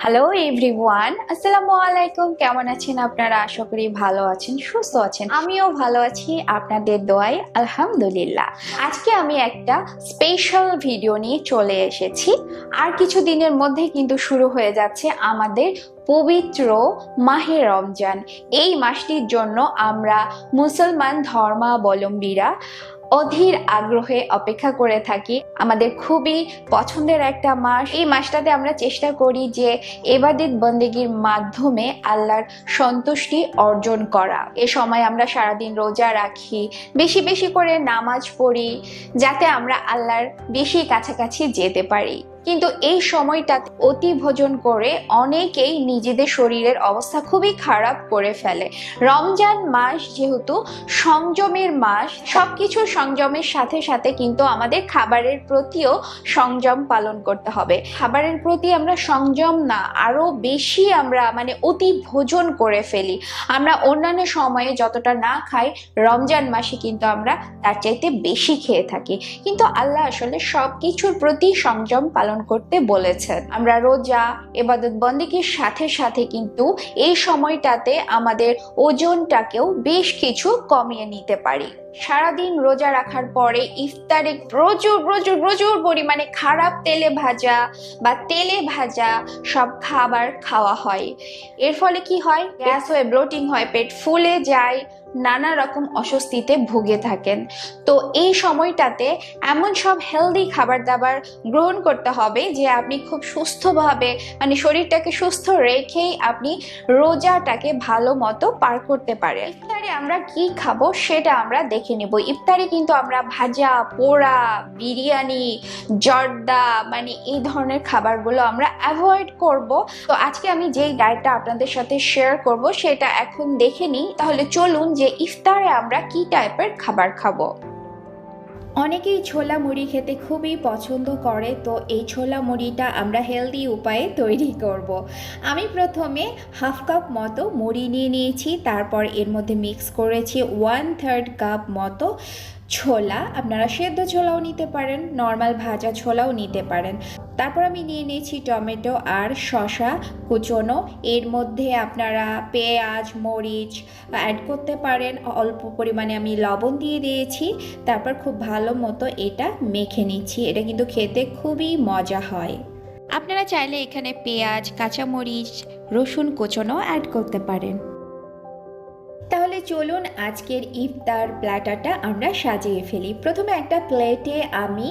Hello everyone, আসসালামু আলাইকুম। কেমন আছেন আপনারা? আশা করি ভালো আছেন, সুস্থ আছেন। আমিও ভালো আছি আপনাদের দোয়ায়, আলহামদুলিল্লাহ। আজকে আমি একটা স্পেশাল ভিডিও নিয়ে চলে এসেছি। আর কিছু দিনের মধ্যে কিন্তু শুরু হয়ে যাচ্ছে আমাদের পবিত্র মাহে রমজান। এই মাসটির জন্য আমরা মুসলমান ধর্মাবলম্বীরা অধীর আগ্রহে অপেক্ষা করে থাকি। আমাদের খুবই পছন্দের একটা মাস। এই মাসটাতে আমরা চেষ্টা করি যে ইবাদত বন্দেগীর মাধ্যমে আল্লাহর সন্তুষ্টি অর্জন করা। এ সময় আমরা সারাদিন রোজা রাখি, বেশি বেশি করে নামাজ পড়ি, যাতে আমরা আল্লাহর বেশি কাছাকাছি যেতে পারি। কিন্তু এই সময়টা অতি ভোজন করে অনেকেই নিজেদের শরীরের অবস্থা খুবই খারাপ করে ফেলে। রমজান মাস যেহেতু সংযমের মাস, সবকিছু সংযমের সাথে সাথে কিন্তু আমাদের খাবারের প্রতিও সংযম পালন করতে হবে। খাবারের প্রতি আমরা সংযম না, আরো বেশি আমরা অতি ভোজন করে ফেলি। আমরা অন্যান্য সময়ে যতটা না খাই, রমজান মাসে কিন্তু আমরা তার চাইতে বেশি খেয়ে থাকি। কিন্তু আল্লাহ আসলে সবকিছুর প্রতি সংযম পালন করতে বলেছেন। আমরা রোজা ইবাদত বন্দেগীর সাথে সাথে কিন্তু এই সময়টাতে আমাদের ওজনটাকেও বেশ কিছু কমিয়ে নিতে পারি। সারাদিন রোজা রাখার পরে ইফতারে প্রচুর প্রচুর প্রচুর পরিমাণে খারাপ তেলে ভাজা সব খাবার খাওয়া হয়। এর ফলে কি হয়? গ্যাস হয়ে ব্লোটিং হয়, পেট ফুলে যায়, নানা রকম অস্বস্তিতে ভুগে থাকেন। তো এই সময়টাতে এমন সব হেলদি খাবার দাবার গ্রহণ করতে হবে যে আপনি খুব সুস্থভাবে শরীরটাকে সুস্থ রেখেই আপনি রোজাটাকে ভালো মতো পার করতে পারেন। ইফতারে আমরা কি খাবো সেটা আমরা দেখে নেব। ইফতারে কিন্তু আমরা ভাজা, পোড়া, বিরিয়ানি, জর্দা এই ধরনের খাবারগুলো আমরা অ্যাভয়েড করব। তো আজকে আমি যেই ডায়েটটা আপনাদের সাথে শেয়ার করব সেটা এখন দেখে নিই। তাহলে চলুন যে ইফতারে আমরা কি টাইপের খাবার খাবো। অনেকেই ছোলা মুড়ি খেতে খুবই পছন্দ করে। তো এই ছোলা মুড়িটা আমরা হেলদি উপায়ে তৈরি করব। আমি প্রথমে হাফ কাপ মতো মুড়ি নিয়ে নিয়েছি, তারপর এর মধ্যে মিক্স করেছি 1/3 কাপ মতো ছোলা। আপনারা সেদ্ধ ছোলাও নিতে পারেন, নর্মাল ভাজা ছোলাও নিতে পারেন। তারপর আমি নিয়ে নিয়েছি টমেটো আর শসা কুচোনো। এর মধ্যে আপনারা পেঁয়াজ, মরিচ অ্যাড করতে পারেন। অল্প পরিমাণে আমি লবণ দিয়ে দিয়েছি। তারপর খুব ভালো মতো এটা মেখে নিচ্ছি। এটা কিন্তু খেতে খুবই মজা হয়। আপনারা চাইলে এখানে পেঁয়াজ, কাঁচামরিচ, রসুন কুচোনো অ্যাড করতে পারেন। তাহলে চলুন আজকের ইফতার প্ল্যাটারটা আমরা সাজিয়ে ফেলি। প্রথমে একটা প্লেটে আমি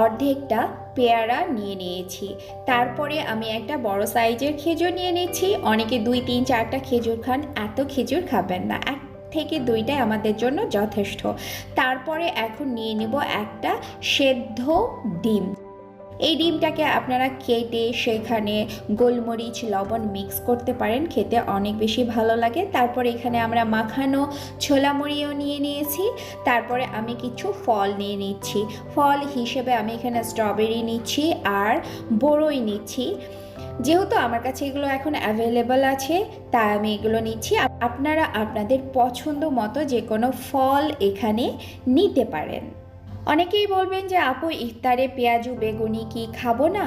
অর্ধেকটা পেয়ারা নিয়ে নিয়েছি। তারপরে আমি একটা বড় সাইজের খেজুর নিয়ে নিচ্ছি। অনেকে 2, 3, 4টা খেজুর খান, এত খেজুর খাবেন না, 1 থেকে 2টাই আমাদের জন্য যথেষ্ট। তারপরে এখন নিয়ে নেব একটা সেদ্ধ ডিম। এই ডিমটাকে আপনারা কেটে সেখানে গোলমরিচ, লবণ মিক্স করতে পারেন, খেতে অনেক বেশি ভালো লাগে। তারপর এখানে আমরা মাখানো ছোলা মুড়িও নিয়ে নিয়েছি। তারপরে আমি কিছু ফল নিয়ে নিচ্ছি। ফল হিসেবে আমি এখানে স্ট্রবেরি নিচ্ছি আর বড়ই নিচ্ছি। যেহেতু আমার কাছে এগুলো এখন অ্যাভেলেবল আছে, তাই আমি এগুলো নিচ্ছি। আপনারা আপনাদের পছন্দ মতো যে কোনো ফল এখানে নিতে পারেন। অনেকেই বলবেন যে আপু ইফতারে পেঁয়াজু বেগুনি কি খাবো না?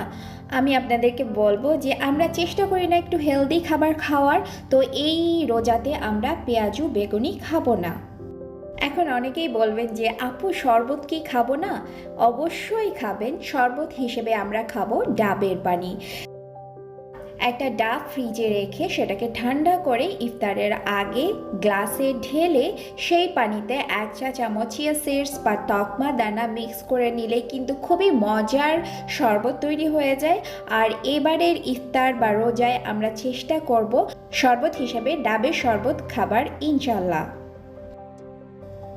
আমি আপনাদেরকে বলবো যে আমরা চেষ্টা করি না একটু হেলদি খাবার খাওয়ার। তো এই রোজাতে আমরা পেঁয়াজু বেগুনি খাবো না। এখন অনেকেই বলবেন যে আপু শরবত কি খাবো না? অবশ্যই খাবেন। শরবত হিসেবে আমরা খাবো ডাবের পানি। একটা ডাব ফ্রিজে রেখে সেটাকে ঠান্ডা করে ইফতারের আগে গ্লাসে ঢেলে সেই পানিতে 1 চা চামচ চিয়া সিডস বা তকমা দানা মিক্স করে নিলে কিন্তু খুবই মজার শরবত তৈরি হয়ে যায়। আর এবারের ইফতার বা রোজায় আমরা চেষ্টা করব শরবত হিসেবে ডাবের শরবত খাবার ইনশাল্লাহ।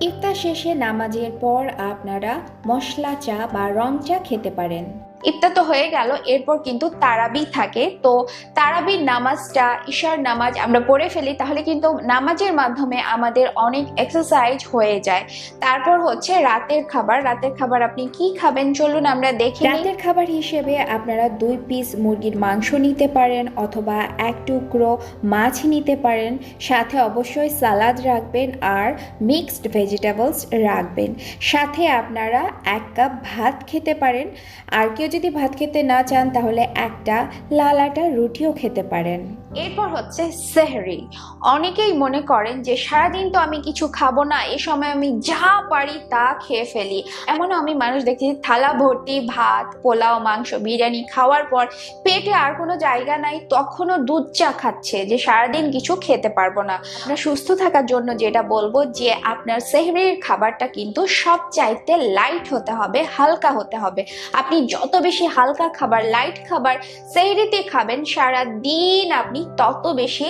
ইফতার শেষে নামাজের পর আপনারা মশলা চা বা রং চা খেতে পারেন। ইফতার তো হয়ে গেল, এরপর কিন্তু তারাবি থাকে। তো তারাবির নামাজটা, ইশার নামাজ আমরা পড়ে ফেলি, তাহলে কিন্তু নামাজের মাধ্যমে আমাদের অনেক এক্সারসাইজ হয়ে যায়। তারপর হচ্ছে রাতের খাবার। রাতের খাবার আপনি কি খাবেন চলুন আমরা দেখি। রাতের খাবার হিসেবে আপনারা 2 পিস মুরগির মাংস নিতে পারেন অথবা 1 টুকরো মাছ নিতে পারেন। সাথে অবশ্যই সালাদ রাখবেন আর মিক্সড ভেজিটেবলস রাখবেন। সাথে আপনারা 1 কাপ ভাত খেতে পারেন। আর কেউ যদি ভাত খেতে না চান তাহলে একটা লাল আটার রুটিও খেতে পারেন। এরপর হচ্ছে সেহরি। অনেকেই মনে করেন যে সারাদিন তো আমি কিছু খাবো না, এ সময় আমি যা পারি তা খেয়ে ফেলি। এমনও আমি মানুষ দেখি থালা ভর্তি ভাত, পোলাও, মাংস, বিরিয়ানি খাওয়ার পর পেটে আর কোনো জায়গা নাই, তখনও দুধ চা খাচ্ছে, যে সারাদিন কিছু খেতে পারবো না। আপনার সুস্থ থাকার জন্য যেটা বলবো যে আপনার সেহরির খাবারটা কিন্তু সব চাইতে লাইট হতে হবে, হালকা হতে হবে। আপনি যত বেশি হালকা খাবার, লাইট খাবার সেহরিতে খাবেন, সারা দিন আপনি তত বেশি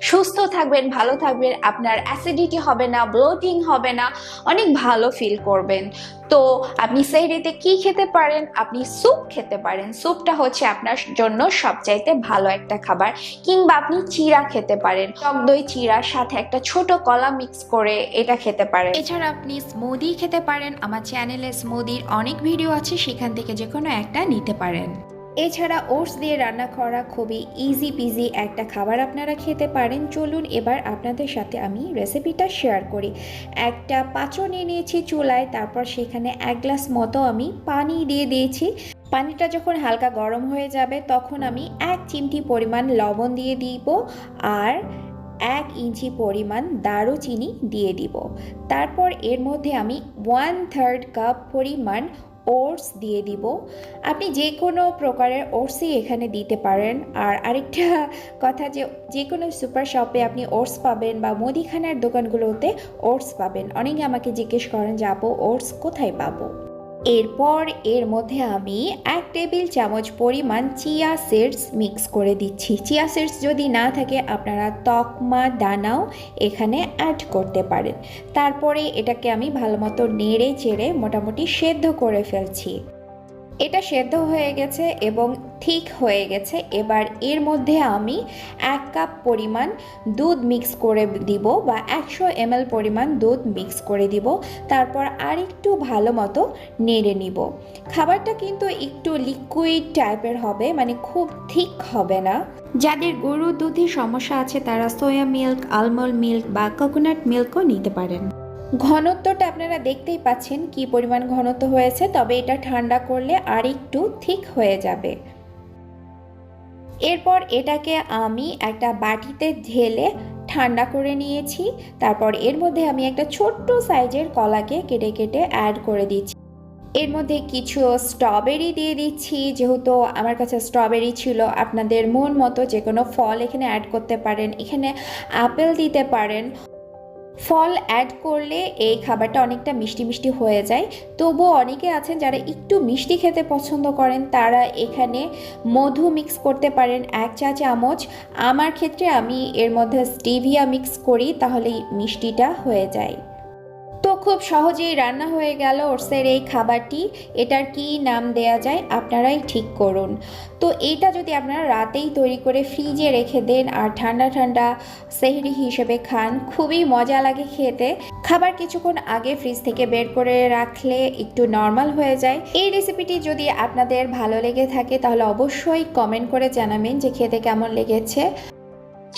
সুস্থ থাকবেন, ভালো থাকবেন। আপনার অ্যাসিডিটি হবে না, ব্লোটিং হবে না, অনেক ভালো ফিল করবেন। তো আপনি সেহরিতে কি খেতে পারেন? আপনি স্যুপ খেতে পারেন। স্যুপটা হচ্ছে আপনার জন্য সবচাইতে ভালো একটা খাবার। কিংবা আপনি চিড়া খেতে পারেন, টক দই চিড়ার সাথে একটা ছোট কলা মিক্স করে এটা খেতে পারেন। এছাড়া আপনি স্মুদি খেতে পারেন। আমার চ্যানেলে স্মুদির অনেক ভিডিও আছে, সেখান থেকে যে কোনো একটা নিতে পারেন। এছাড়া ওটস দিয়ে রান্না করা খুবই ইজি পিজি একটা খাবার আপনারা খেতে পারেন। চলুন এবার আপনাদের সাথে আমি রেসিপিটা শেয়ার করি। একটা পাত্র নিয়ে নিয়েছি চুলায়, তারপর সেখানে 1 গ্লাস মতো আমি পানি দিয়ে দিয়েছি। পানিটা যখন হালকা গরম হয়ে যাবে তখন আমি 1 চিমটি পরিমাণ লবণ দিয়ে দিব আর 1 ইঞ্চি পরিমাণ দারুচিনি দিয়ে দিব। তারপর এর মধ্যে আমি 1/3 কাপ পরিমাণ ওটস দিয়ে দিব। আপনি যে কোনো প্রকারের ওটসই এখানে দিতে পারেন। আর আরেকটা কথা, যে কোনো সুপার শপে আপনি ওটস পাবেন বা মুদিখানার দোকানগুলোতে ওটস পাবেন। অনেকে আমাকে জিজ্ঞেস করেন যে আপু ওটস কোথায় পাবো। এরপর এর মধ্যে আমি 1 টেবিল চামচ পরিমাণ চিয়া সিডস মিক্স করে দিচ্ছি। চিয়া সিডস যদি না থাকে আপনারা তকমা দানাও এখানে অ্যাড করতে পারেন। তারপরে এটাকে আমি ভালো মতো নেড়ে চেড়ে মোটামুটি সেদ্ধ করে ফেলছি। এটা সেদ্ধ হয়ে গেছে এবং ঠিক হয়ে গেছে। এবার এর মধ্যে আমি 1 কাপ পরিমাণ দুধ মিক্স করে দিব বা 100 ml পরিমাণ দুধ মিক্স করে দিব। তারপর আরেকটু ভালো মতো নেড়ে নিব। খাবারটা কিন্তু একটু লিকুইড টাইপের হবে, মানে খুব ঠিক হবে না। যাদের গরুর দুধের সমস্যা আছে তারা সোয়া মিল্ক, আলমন্ড মিল্ক বা কোকোনাট মিল্কও নিতে পারেন। ঘনত্বটা আপনারা দেখতেই পাচ্ছেন কি পরিমাণ ঘনত্ব হয়েছে, তবে এটা ঠান্ডা করলে আর একটু ঠিক হয়ে যাবে। এরপর এটাকে আমি একটা বাটিতে ঢেলে ঠান্ডা করে নিয়েছি। তারপর এর মধ্যে আমি একটা ছোট্ট সাইজের কলাকে কেটে কেটে অ্যাড করে দিচ্ছি। এর মধ্যে কিছু স্ট্রবেরি দিয়ে দিচ্ছি, যেহেতু আমার কাছে স্ট্রবেরি ছিল। আপনাদের মন মতো যে কোনো ফল এখানে অ্যাড করতে পারেন। এখানে আপেল দিতে পারেন। ফল অ্যাড করলে এই খাবারটা অনেকটা মিষ্টি মিষ্টি হয়ে যায়। তবুও অনেকে আছেন যারা একটু মিষ্টি খেতে পছন্দ করেন, তারা এখানে মধু মিক্স করতে পারেন 1 চা চামচ। আমার ক্ষেত্রে আমি এর মধ্যে স্টিভিয়া মিক্স করি, তাহলেই মিষ্টিটা হয়ে যায়। তো খুব সহজেই রান্না হয়ে গেল ওটসের এই খাবারটি। এটার কি নাম দেয়া যায় আপনারাই ঠিক করুন। তো এইটা যদি আপনারা রাতেই তৈরি করে ফ্রিজে রেখে দেন আর ঠান্ডা ঠান্ডা সেহরি হিসেবে খান, খুবই মজা লাগে খেতে। খাবার কিছুক্ষণ আগে ফ্রিজ থেকে বের করে রাখলে একটু নর্মাল হয়ে যায়। এই রেসিপিটি যদি আপনাদের ভালো লেগে থাকে তাহলে অবশ্যই কমেন্ট করে জানাবেন যে খেতে কেমন লেগেছে।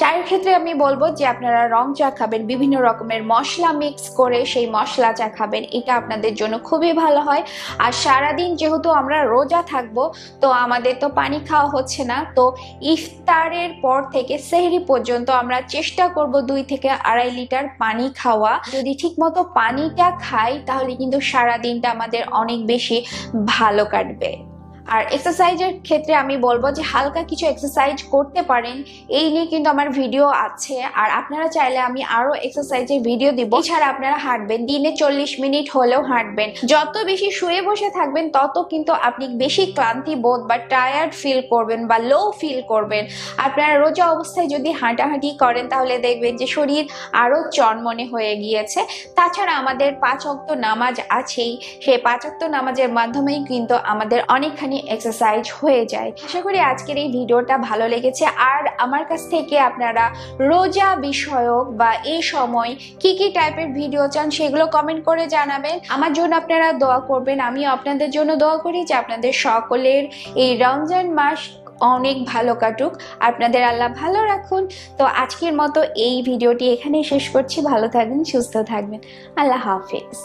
চায়ের ক্ষেত্রে আমি বলবো যে আপনারা রং চা খাবেন, বিভিন্ন রকমের মশলা মিক্স করে সেই মশলা চা খাবেন, এটা আপনাদের জন্য খুবই ভালো হয়। আর সারাদিন যেহেতু আমরা রোজা থাকবো, তো আমাদের তো পানি খাওয়া হচ্ছে না, তো ইফতারের পর থেকে সেহরি পর্যন্ত আমরা চেষ্টা করব 2 থেকে 2.5 লিটার পানি খাওয়া। যদি ঠিকমতো পানিটা খাই তাহলে কিন্তু সারাদিনটা আমাদের অনেক বেশি ভালো কাটবে। আর এক্সারসাইজের ক্ষেত্রে আমি বলবো যে হালকা কিছু এক্সারসাইজ করতে পারেন, এই নিয়ে কিন্তু আমার ভিডিও আছে। আর আপনারা চাইলে আমি আরো এক্সারসাইজের ভিডিও দিব। এছাড়া আপনারা হাঁটবেন, দিনে 40 মিনিট হলেও হাঁটবেন। যত বেশি শুয়ে বসে থাকবেন তত কিন্তু আপনি বেশি ক্লান্তি বোধ বা টায়ার্ড ফিল করবেন বা লো ফিল করবেন। আপনারা রোজা অবস্থায় যদি হাঁটাহাঁটি করেন তাহলে দেখবেন যে শরীর আরো চনমনে হয়ে গিয়েছে। তাছাড়া আমাদের 5 ওয়াক্ত নামাজ আছেই, সেই 5 ওয়াক্ত নামাজের মাধ্যমেই কিন্তু আমাদের অনেকখানি এক্সারসাইজ হয়ে যায়। আশা করি আজকের এই ভিডিওটা ভালো লেগেছে। আর আমার কাছ থেকে আপনারা রোজা বিষয়ক বা এই সময় কি কি টাইপের ভিডিও চান সেগুলো কমেন্ট করে জানাবেন। আমার জন্য আপনারা দোয়া করবেন, আমিও আপনাদের জন্য দোয়া করি যে আপনাদের সকলের এই রমজান মাস অনেক ভালো কাটুক, আপনাদের আল্লাহ ভালো রাখুন। তো আজকের মতো এই ভিডিওটি এখানেই শেষ করছি। ভালো থাকবেন, সুস্থ থাকবেন, আল্লাহ হাফেজ।